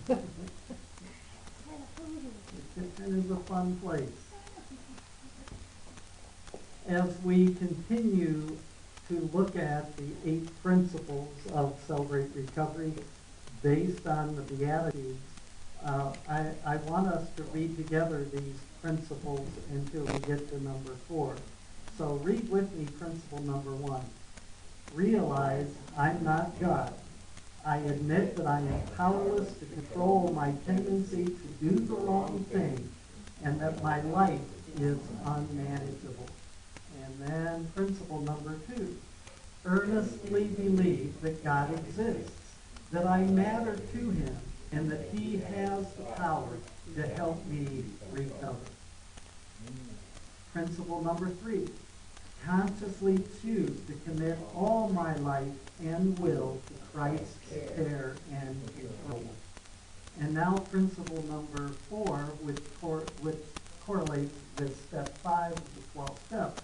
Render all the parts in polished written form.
The kitchen is a fun place. As we continue to look at the 8 principles of Celebrate Recovery based on the Beatitudes, I want us to read together these principles until we get to number 4. So read with me principle number 1. Realize I'm not God. I admit that I am powerless to control my tendency to do the wrong thing and that my life is unmanageable. And then principle number 2. Earnestly believe that God exists, that I matter to him, and that he has the power to help me recover. Principle number 3. Consciously choose to commit all my life and will to Christ's care and control. And now principle number 4, which correlates with step 5 of the 12 steps.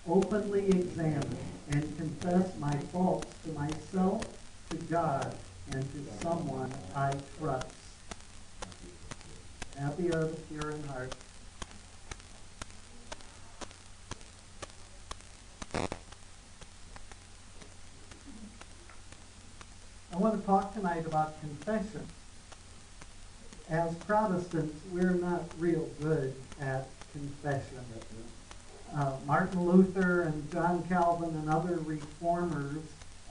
Openly examine and confess my faults to myself, to God, and to someone I trust. Happy are the pure in heart. I want to talk tonight about confession. As Protestants, we're not real good at confession. Martin Luther and John Calvin and other reformers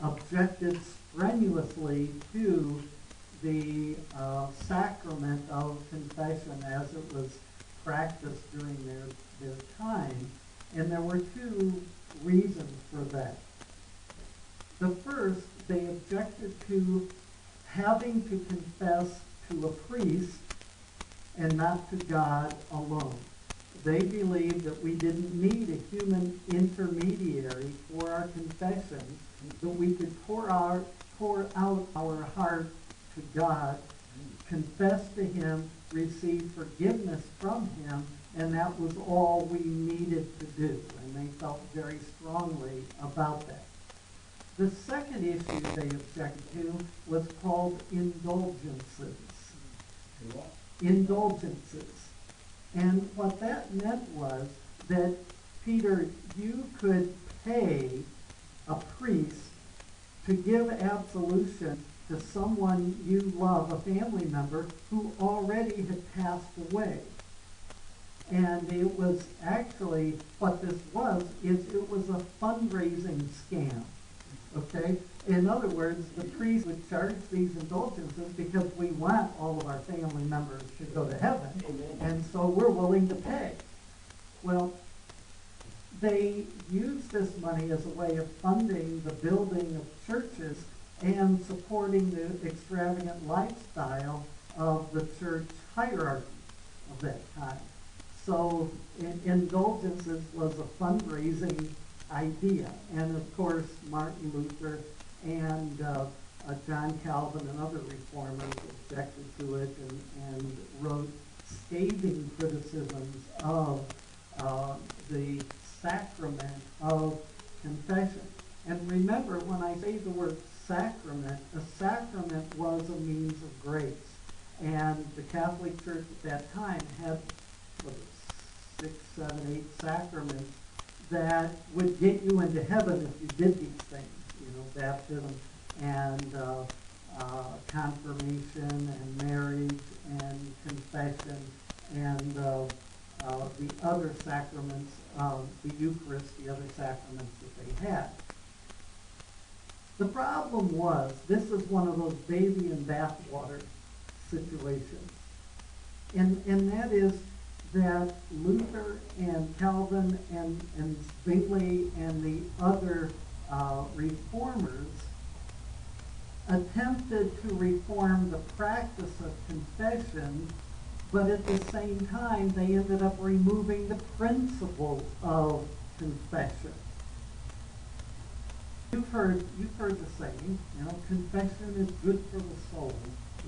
objected strenuously to the sacrament of confession as it was practiced during their time. And there were 2 reasons for that. The first, they objected to having to confess to a priest and not to God alone. They believed that we didn't need a human intermediary for our confessions, that we could pour out our heart to God, confess to him, receive forgiveness from him, and that was all we needed to do. And they felt very strongly about that. The second issue they objected to was called indulgences. Indulgences. And what that meant was that, Peter, you could pay a priest to give absolution to someone you love, a family member, who already had passed away. And it was actually, what this was, is it was a fundraising scam. Okay? In other words, the priest would charge these indulgences because we want all of our family members to go to heaven, and so we're willing to pay. Well, they used this money as a way of funding the building of churches and supporting the extravagant lifestyle of the church hierarchy of that time. So indulgences was a fundraising idea. And of course, Martin Luther and John Calvin and other reformers objected to it and wrote scathing criticisms of the sacrament of confession. And remember, when I say the word sacrament, a sacrament was a means of grace. And the Catholic Church at that time had 6, 7, 8 sacraments that would get you into heaven if you did these things, baptism and confirmation and marriage and confession and the other sacraments, the Eucharist, the other sacraments that they had. The problem was, this is one of those baby in bathwater situations. And that is that Luther and Calvin and Zwingli and the other reformers attempted to reform the practice of confession, but at the same time they ended up removing the principle of confession. You've heard the saying, confession is good for the soul.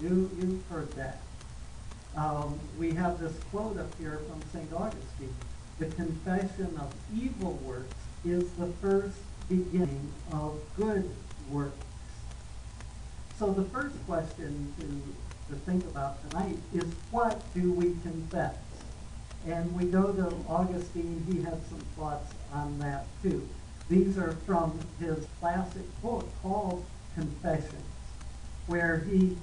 You've heard that. We have this quote up here from St. Augustine. The confession of evil works is the first beginning of good works. So the first question to think about tonight is, what do we confess? And we go to Augustine. He had some thoughts on that too. These are from his classic book called Confessions, where he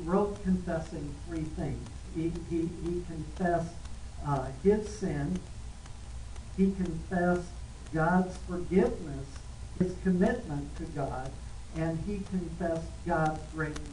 wrote confessing three things. He confessed his sin. He confessed God's forgiveness, his commitment to God, and he confessed God's greatness.